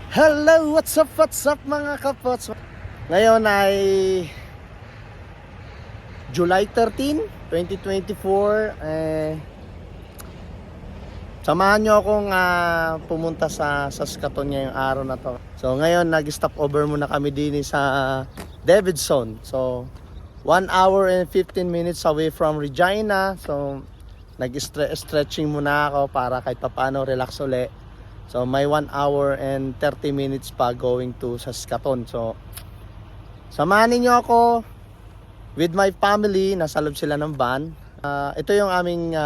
Hello, what's up mga kapots? Ngayon ay July 13, 2024. Samahan nyo akong pumunta sa Saskatoon ngayong araw na to. So ngayon nag-stop over muna kami din sa Davidson. So 1 hour and 15 minutes away from Regina. So nag-stretching muna ako para kahit papaano relax ulit. So may 1 hour and 30 minutes pa going to Saskatoon. So samahan niyo ako with my family. Nasa loob sila ng van. Ito yung aming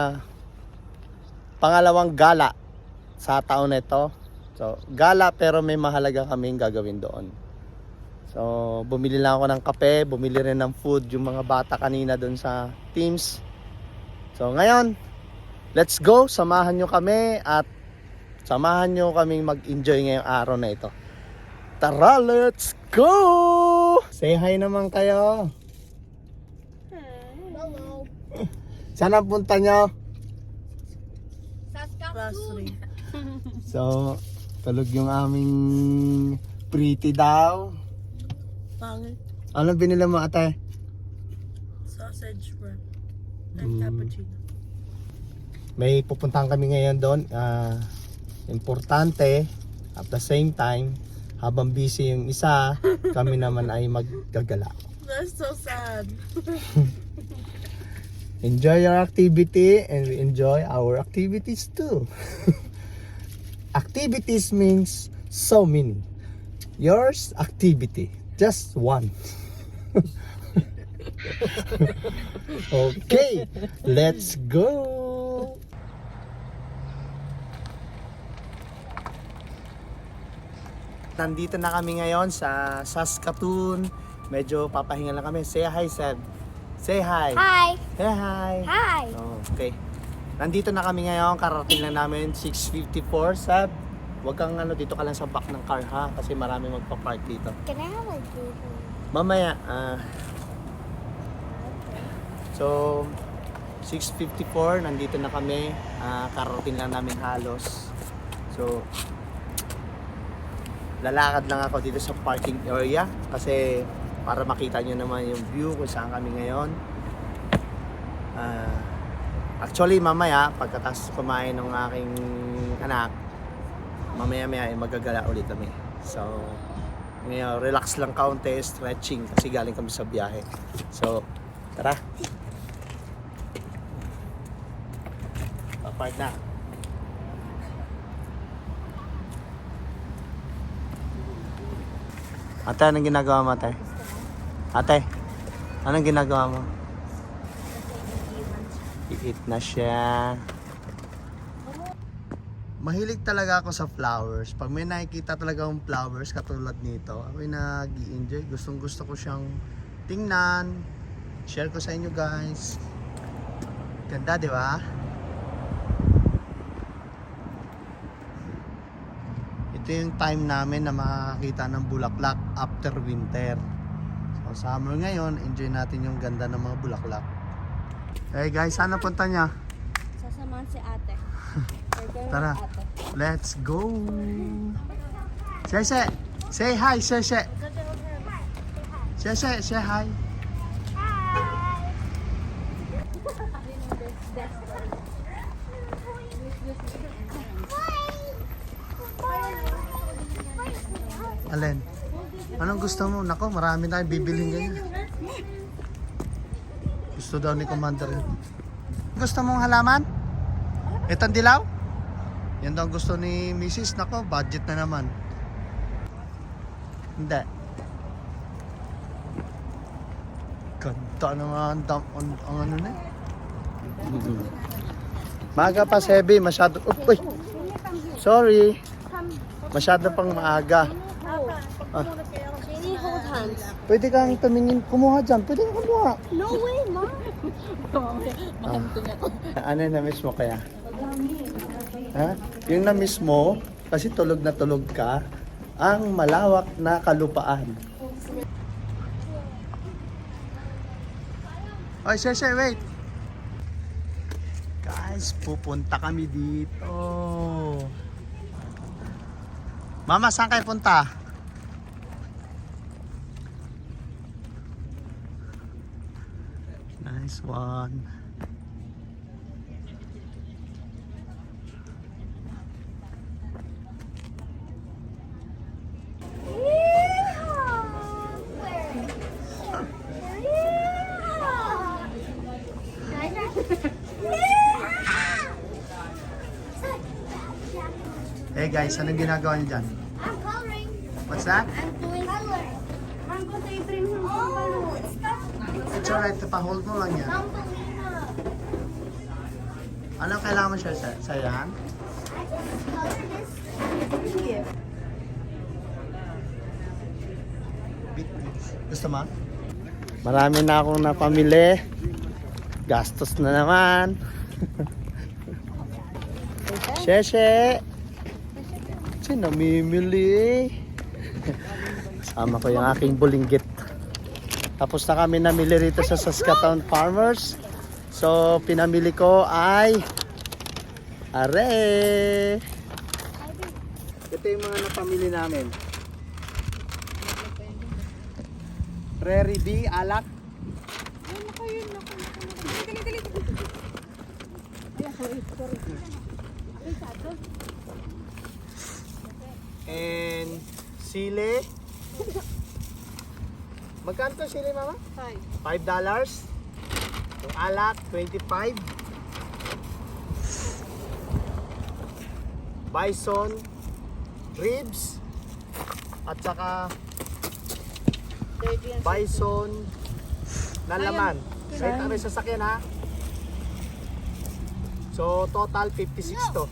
pangalawang gala sa taon na ito. So gala pero may mahalaga kaming gagawin doon. So bumili lang ako ng kape, bumili rin ng food yung mga bata kanina doon sa teams. So ngayon, let's go. Samahan nyo kami at samahan nyo kaming mag-enjoy ngayong araw na ito. Tara, let's go! Say hi naman kayo. Hello. Saan ang punta nyo? Saskatoon. So, tulog yung aming pretty daw. Pangit. Ano binili mo, ate? Sausage wrap. And cappuccino. May pupuntahan kami ngayon doon. Importante, at the same time, habang busy yung isa, kami naman ay maggagala. That's so sad. Enjoy your activity and we enjoy our activities too. Activities means so many. Yours activity, just one. Okay, let's go. Nandito na kami ngayon sa Saskatoon. Medyo papahinga lang kami. Say hi, Seb. Say hi. Hi. Say hi. Hi. Okay. Nandito na kami ngayon. Karating lang namin 6:54. Seb, wag kang dito ka lang sa back ng car ha. Kasi marami magpa-park dito. Can I have a drink? Mamaya. So, 6:54. Nandito na kami. Karating lang namin halos. So, lalakad lang ako dito sa parking area kasi para makita nyo naman yung view kung saan kami ngayon. Actually mamaya pagkatapos kumain ng aking anak, mamaya ay magagala ulit kami. So ngayon relax lang kaunti, stretching kasi galing kami sa biyahe. So tara, papark na. Ate, anong ginagawa mo, ate? Ate, anong ginagawa mo? I-eat na siya. Mahilig talaga ako sa flowers. Pag may nakikita talaga akong flowers katulad nito, ako'y nag-i-enjoy. Gustong gusto ko siyang tingnan. Share ko sa inyo, guys. Ganda, di ba? Ito yung time namin na makakita ng bulaklak after winter. So summer ngayon, enjoy natin yung ganda ng mga bulaklak. Hey guys, saan napunta niya? Sasamahan si ate. Tara, let's go! Sheshe, say hi, Sheshe. Sheshe, say hi. Alin? Anong gusto mo? Nako, marami tayong bibiling ganyan. Gusto daw ni Commander yun. Gusto mong halaman? Itong dilaw? Yan daw ang gusto ni Mrs. Nako, budget na naman. Hindi. Ganda naman ang ano na. Maaga pa, Sebi. Masyado. Uy! Sorry. Masyado pang maaga. They need hold hands. Pwede kang tumingin, kumuha dyan. Pwede kang kumuha. No way, Mom. Ano na-miss mo kaya? Ha? Yung na-miss mo, kasi tulog na tulog ka, ang malawak na kalupaan. Oy, Sheshe, wait! Guys, pupunta kami dito. Mama, saan kayo punta? Nice one. Hey guys, anong ginagawa niyo dyan? I'm coloring. What's that? I'm doing color. I'm going to bring him some balloons. It's alright, pa-hold mo lang yan. Ano kailangan mo siya sa yan? I just colored this. Gusto mo? Marami na akong napamili. Gastos na naman. Sheshe! Kasi namimili. Kasama ko yung aking bulinggit. Tapos na kami namili rito sa Saskatoon Farmers. So, pinamili ko ay are! Ito yung mga napamili namin. Prairie bee, alak. And sili. Magkano to sili, mama? $5. Yung alak, 25. Bison, ribs, at saka bison na laman. Sa ito may sasakyan ha. So total 56 to.